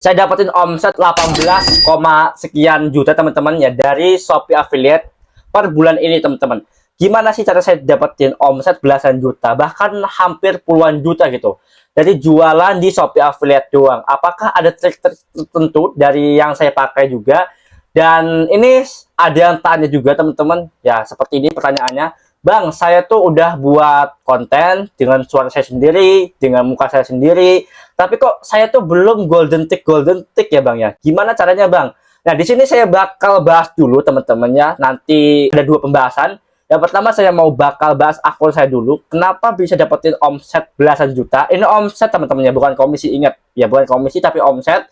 Saya dapetin omset 18, sekian juta teman-teman ya dari Shopee Affiliate per bulan ini teman-teman. Gimana sih cara saya dapetin omset belasan juta, bahkan hampir puluhan juta gitu dari jualan di Shopee Affiliate doang? Apakah ada trik-trik tertentu dari yang saya pakai juga? Dan ini ada yang tanya juga teman-teman ya, seperti ini pertanyaannya. Bang, saya tuh udah buat konten dengan suara saya sendiri, dengan muka saya sendiri, tapi kok saya tuh belum golden tick ya Bang ya. Gimana caranya Bang? Nah, di sini saya bakal bahas dulu teman-teman ya. Nanti ada dua pembahasan. Yang pertama saya mau bakal bahas akun saya dulu. Kenapa bisa dapetin omset belasan juta? Ini omset teman-teman ya, bukan komisi. Ingat ya, bukan komisi tapi omset.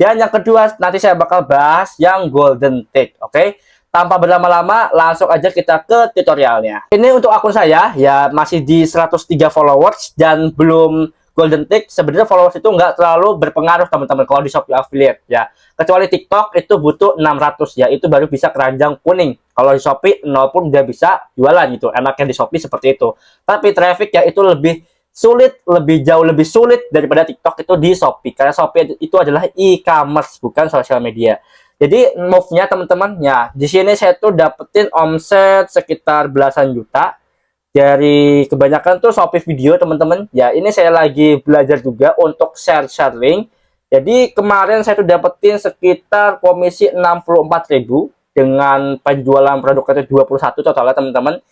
Dan yang kedua nanti saya bakal bahas yang golden tick, oke? Tanpa berlama-lama, langsung aja kita ke tutorialnya. Ini untuk akun saya ya, masih di 103 followers dan belum golden tick. Sebenarnya followers itu nggak terlalu berpengaruh teman-teman kalau di Shopee Affiliate ya. Kecuali TikTok itu butuh 600 ya, itu baru bisa keranjang kuning. Kalau di Shopee 0 pun udah bisa jualan gitu. Enaknya di Shopee seperti itu. Tapi traffic ya itu lebih sulit, lebih jauh lebih sulit daripada TikTok itu di Shopee. Karena Shopee itu adalah e-commerce, bukan sosial media. Jadi move-nya teman-teman ya, di sini saya tuh dapetin omset sekitar belasan juta dari kebanyakan tuh Shopee video teman-teman. Ya, ini saya lagi belajar juga untuk share link. Jadi kemarin saya tuh dapetin sekitar komisi 64.000 dengan penjualan produknya itu 21 totalnya teman-teman.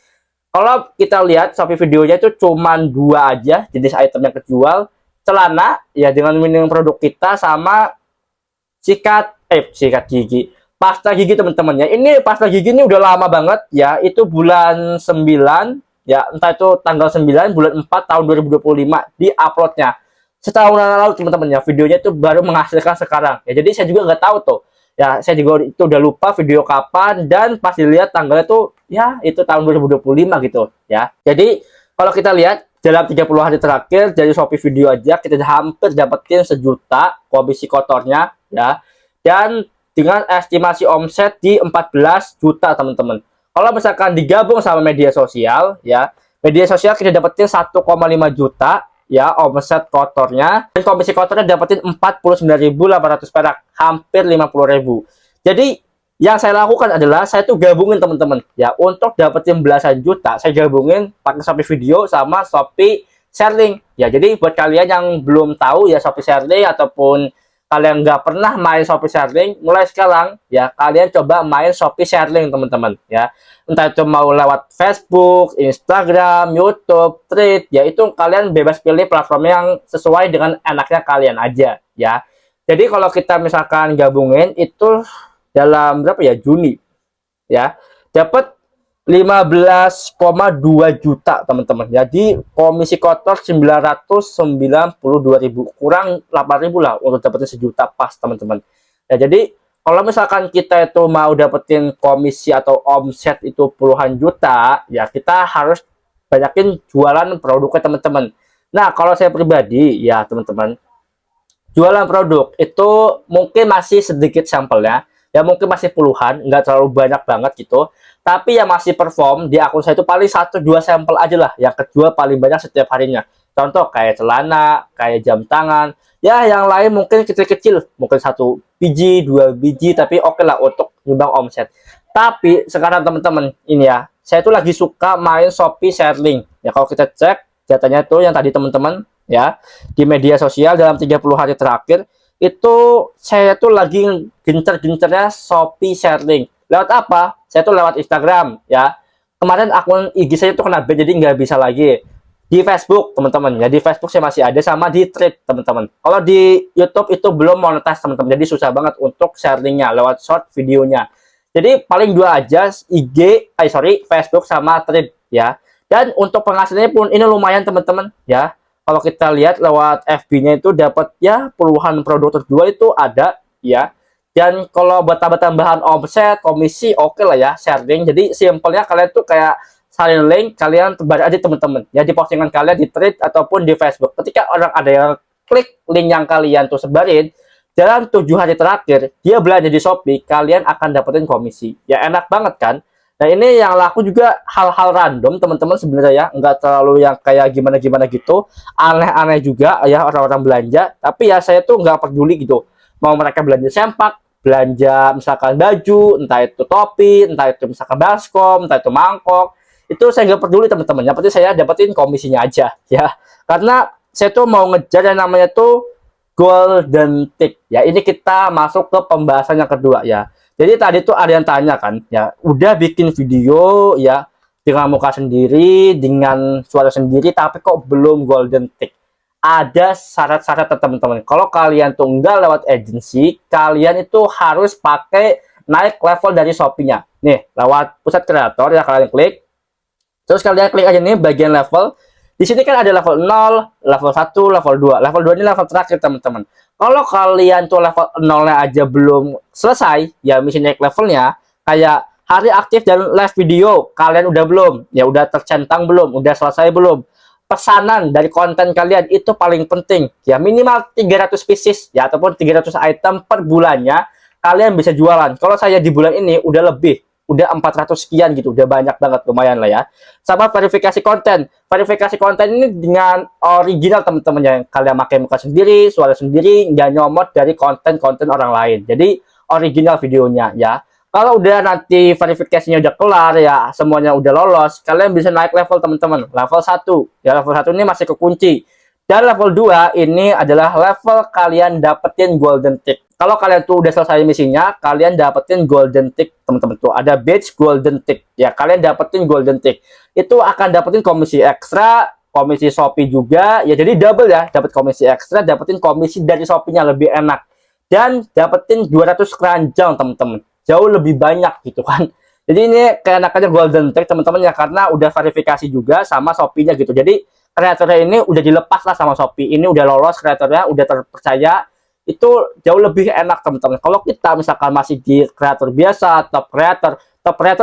Kalau kita lihat Shopee videonya itu cuman dua aja jenis item yang kejual, celana ya dengan minimum produk kita, sama sikat gigi, pasta gigi teman-teman ya. Ini pasta gigi ini udah lama banget ya, itu bulan 9 ya, entah itu tanggal 9 bulan 4 tahun 2025 di uploadnya. Setahun lalu teman-teman ya, videonya itu baru menghasilkan sekarang ya. Jadi saya juga nggak tahu tuh ya, saya juga itu udah lupa video kapan, dan pas dilihat tanggalnya tuh ya itu tahun 2025 gitu ya. Jadi kalau kita lihat dalam 30 hari terakhir dari Shopee video aja kita hampir dapetin sejuta komisi kotornya ya, dan dengan estimasi omset di 14 juta teman-teman. Kalau misalkan digabung sama media sosial ya, media sosial kita dapetin 1,5 juta ya omset kotornya, dan komisi kotornya dapetin 49.800 perak, hampir 50.000. Jadi yang saya lakukan adalah saya tuh gabungin teman-teman ya, untuk dapetin belasan juta saya gabungin pakai Shopee video sama Shopee Sharing ya. Jadi buat kalian yang belum tahu ya Shopee Sharing, ataupun kalian nggak pernah main Shopee Sharing, mulai sekarang ya kalian coba main Shopee Sharing teman-teman ya. Entah itu mau lewat Facebook, Instagram, YouTube, Thread ya, itu kalian bebas pilih platform yang sesuai dengan enaknya kalian aja ya. Jadi kalau kita misalkan gabungin itu dalam berapa ya, Juni ya, dapat 15,2 juta teman-teman. Jadi komisi kotor 992.000, kurang 8.000 lah untuk dapetin sejuta pas teman-teman ya. Jadi kalau misalkan kita itu mau dapetin komisi atau omset itu puluhan juta ya, kita harus banyakin jualan produknya teman-teman. Nah, kalau saya pribadi ya teman-teman, jualan produk itu mungkin masih sedikit sampelnya ya, mungkin masih puluhan, nggak terlalu banyak banget gitu. Tapi yang masih perform di akun saya itu paling 1-2 sampel aja lah yang kejual paling banyak setiap harinya. Contoh kayak celana, kayak jam tangan ya, yang lain mungkin kecil-kecil, mungkin 1 biji 2 biji, tapi oke lah untuk nyumbang omset. Tapi sekarang teman-teman ini ya, saya tuh lagi suka main Shopee Sharing ya. Kalau kita cek datanya tuh yang tadi teman-teman ya, di media sosial dalam 30 hari terakhir itu saya tuh lagi gencar-gencarnya Shopee Sharing. Lewat apa? Saya tuh lewat Instagram ya. Kemarin akun IG saya tuh kena ban, jadi nggak bisa lagi. Di Facebook teman-teman ya, di Facebook saya masih ada, sama di Thread teman-teman. Kalau di YouTube itu belum monetize teman-teman, jadi susah banget untuk sharingnya lewat short videonya. Jadi paling dua aja, Facebook sama Thread ya. Dan untuk penghasilannya pun ini lumayan teman-teman ya. Kalau kita lihat lewat FB-nya itu dapat ya puluhan produk terjual itu ada ya. Dan kalau buat tambahan omset, komisi oke lah ya, sharing. Jadi simpelnya kalian tuh kayak salin link, kalian tebar aja teman-teman ya di postingan kalian di Thread ataupun di Facebook. Ketika orang ada yang klik link yang kalian tuh sebarin, dalam 7 hari terakhir dia belanja di Shopee, kalian akan dapetin komisi. Ya enak banget kan? Nah, ini yang laku juga hal-hal random teman-teman sebenarnya ya, nggak terlalu yang kayak gimana-gimana gitu, aneh-aneh juga ya orang-orang belanja, tapi ya saya tuh nggak peduli gitu. mau mereka belanja sempak, belanja misalkan baju, entah itu topi, entah itu misalkan baskom, entah itu mangkok, itu saya nggak peduli teman-teman. Yang penting saya dapetin komisinya aja ya. Karena saya tuh mau ngejar yang namanya tuh golden tick ya. Ini kita masuk ke pembahasan yang kedua ya. Jadi tadi tuh ada yang tanya kan ya, udah bikin video ya dengan muka sendiri, dengan suara sendiri, tapi kok belum golden tick. Ada syarat-syarat teman-teman. Kalau kalian tuh nggak lewat agency, kalian itu harus pakai naik level dari Shopee-nya. Nih, lewat pusat kreator ya, kalian klik. Terus kalian klik aja nih bagian level. Di sini kan ada level 0, level 1, level 2. Level 2 ini level terakhir teman-teman. Kalau kalian tuh level 0-nya aja belum selesai, ya misi naik levelnya, kayak hari aktif dan live video, kalian udah belum? Ya udah tercentang belum? Udah selesai belum? Pesanan dari konten kalian itu paling penting. Ya minimal 300 pieces ya ataupun 300 item per bulannya kalian bisa jualan. Kalau saya di bulan ini udah lebih, udah 400 sekian gitu, udah banyak banget, lumayan lah ya. Sama verifikasi konten. Verifikasi konten ini dengan original teman-teman, yang kalian pakai muka sendiri, suara sendiri, nggak nyomot dari konten-konten orang lain. Jadi original videonya ya. Kalau udah nanti verifikasinya udah kelar ya, semuanya udah lolos, kalian bisa naik level teman-teman. Level 1. Ya level 1 ini masih kekunci. Dan level 2 ini adalah level kalian dapetin golden tick. Kalau kalian tuh udah selesai misinya, kalian dapetin golden tick, teman-teman tuh. Ada badge golden tick. Ya, kalian dapetin golden tick. Itu akan dapetin komisi ekstra, komisi Shopee juga. Ya, jadi double ya. Dapat komisi ekstra, dapetin komisi dari Shopee-nya lebih enak. Dan dapetin 200 keranjang, teman-teman. Jauh lebih banyak gitu kan. Jadi ini keenakannya golden tick, teman-teman ya, karena udah verifikasi juga sama Shopee-nya gitu. Jadi kreatornya ini udah dilepas lah sama Shopee. Ini udah lolos kreatornya, udah terpercaya. Itu jauh lebih enak teman-teman. Kalau kita misalkan masih di kreator biasa, top kreator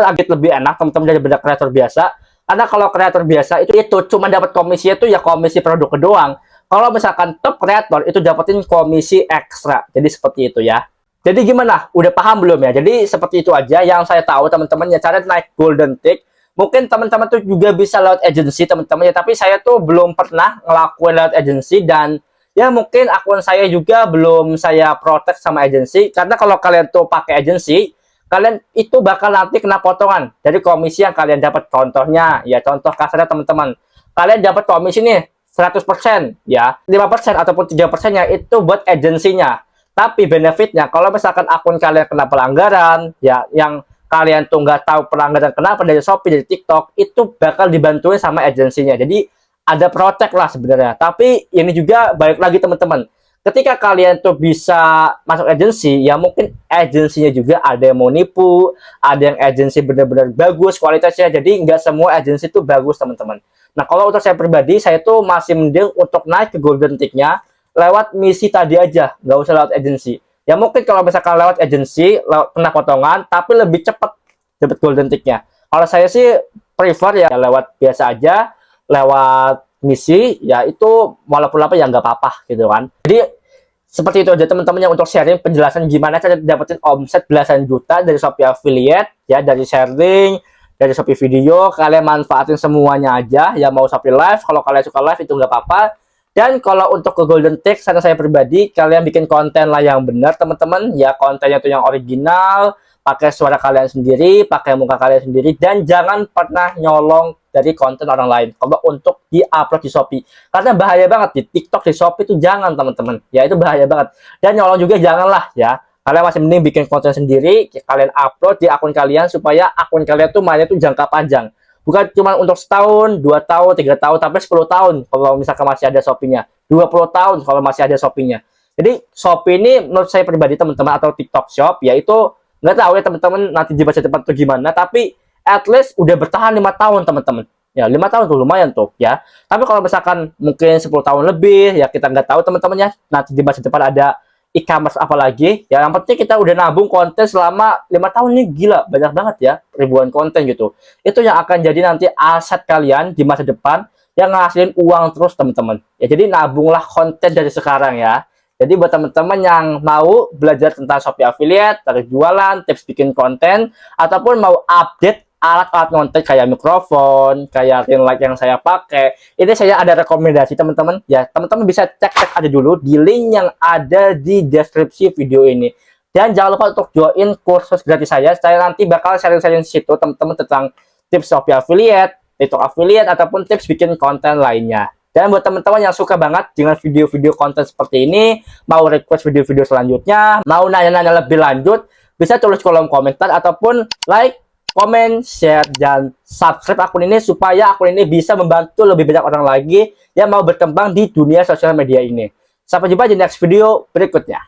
agak lebih enak teman-teman daripada kreator biasa. Karena kalau kreator biasa itu cuma dapat komisi itu ya komisi produk doang. Kalau misalkan top kreator itu dapetin komisi ekstra. Jadi seperti itu ya. Jadi gimana? Udah paham belum ya? Jadi seperti itu aja yang saya tahu teman-teman ya, cara naik golden tick. Mungkin teman-teman tuh juga bisa lewat agency teman-teman ya, tapi saya tuh belum pernah ngelakuin lewat agency, dan ya mungkin akun saya juga belum saya protect sama agency. Karena kalau kalian tuh pakai agency, kalian itu bakal nanti kena potongan dari komisi yang kalian dapat. Contohnya ya, contoh kasarnya teman-teman, kalian dapat komisi nih 100% ya, 5% ataupun 3%-nya itu buat agensinya. Tapi benefitnya kalau misalkan akun kalian kena pelanggaran ya, yang kalian tuh nggak tahu pelanggaran kenapa dari Shopee, dari TikTok, itu bakal dibantuin sama agensinya. Jadi ada protect lah sebenarnya. Tapi ini juga balik lagi teman-teman, ketika kalian tuh bisa masuk agensi, ya mungkin agensinya juga ada yang mau nipu, ada yang agensi benar-benar bagus kualitasnya. Jadi nggak semua agensi tuh bagus teman-teman. Nah kalau untuk saya pribadi, saya tuh masih mending untuk naik ke golden tick-nya lewat misi tadi aja, nggak usah lewat agensi. Ya mungkin kalau misalkan lewat agensi, kena potongan, tapi lebih cepat dapat golden tick-nya. Kalau saya sih prefer ya lewat biasa aja, lewat misi, ya itu walaupun apa ya nggak apa-apa gitu kan. Jadi seperti itu aja teman-teman, yang untuk sharing penjelasan gimana cara dapetin omset belasan juta dari Shopee Affiliate ya, dari sharing, dari Shopee video. Kalian manfaatin semuanya aja ya, mau Shopee Live, kalau kalian suka live itu nggak apa-apa. Dan kalau untuk ke golden tick, saran saya pribadi, kalian bikin konten lah yang benar teman-teman ya, kontennya tuh yang original, pakai suara kalian sendiri, pakai muka kalian sendiri, dan jangan pernah nyolong dari konten orang lain kalau untuk di-upload di Shopee. Karena bahaya banget di TikTok, di Shopee itu jangan teman-teman. Ya itu bahaya banget. Dan nyolong juga janganlah ya. Kalian masih mending bikin konten sendiri, kalian upload di akun kalian supaya akun kalian tuh mainnya tuh jangka panjang. Bukan cuma untuk setahun, 2 tahun, 3 tahun, tapi 10 tahun kalau misalkan masih ada Shopee-nya. 20 tahun kalau masih ada Shopee-nya. Jadi Shopee ini menurut saya pribadi teman-teman, atau TikTok Shop, ya itu nggak tahu ya teman-teman nanti di masa depan tuh gimana, tapi at least udah bertahan 5 tahun teman-teman. Ya 5 tahun tuh lumayan tuh ya. Tapi kalau misalkan mungkin 10 tahun lebih ya, kita nggak tahu teman-teman ya, nanti di masa depan ada e-commerce apalagi ya. Yang penting kita udah nabung konten selama 5 tahun nih, gila banyak banget ya, ribuan konten gitu. Itu yang akan jadi nanti aset kalian di masa depan yang ngasilin uang terus teman-teman ya. Jadi nabunglah konten dari sekarang ya. Jadi buat teman-teman yang mau belajar tentang Shopee Affiliate, tarif jualan, tips bikin konten, ataupun mau update alat-alat ngonten kayak mikrofon, kayak ring light yang saya pakai. Ini saya ada rekomendasi teman-teman. Ya, teman-teman bisa cek-cek aja dulu di link yang ada di deskripsi video ini. Dan jangan lupa untuk join kursus gratis saya. Saya nanti bakal sharing-sharing di situ teman-teman tentang tips Shopee affiliate, TikTok affiliate, ataupun tips bikin konten lainnya. Dan buat teman-teman yang suka banget dengan video-video konten seperti ini, mau request video-video selanjutnya, mau nanya-nanya lebih lanjut, bisa tulis kolom komentar ataupun like, komen, share, dan subscribe akun ini supaya akun ini bisa membantu lebih banyak orang lagi yang mau berkembang di dunia sosial media ini. Sampai jumpa di next video berikutnya.